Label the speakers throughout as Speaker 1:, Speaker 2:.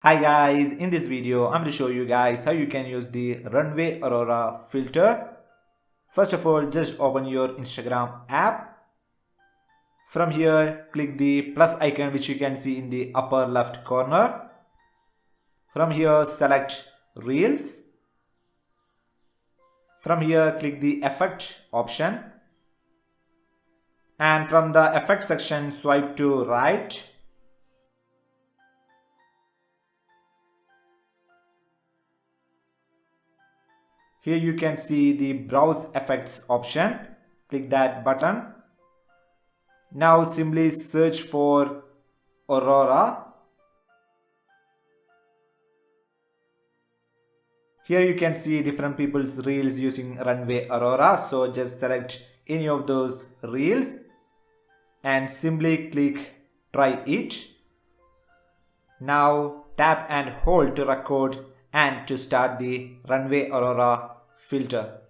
Speaker 1: Hi guys, in this video I'm going to show you guys how you can use the Runaway Aurora filter. First of all, just open your Instagram app. From here, click the plus icon which you can see in the upper left corner. From here, select Reels. From here, click the effect option. And from the effect section, swipe to right. Here you can see the browse effects option. Click that button. Now simply search for Aurora. Here you can see different people's reels using Runaway Aurora. So just select any of those reels and simply click try it. Now tap and hold to record and to start the Runaway Aurora filter.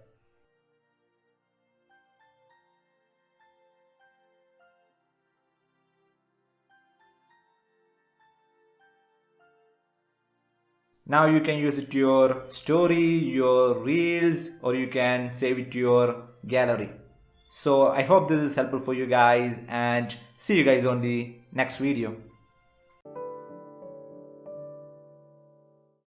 Speaker 1: Now you can use it to your story, your reels, or you can save it to your gallery. So I hope this is helpful for you guys and see you guys on the next video.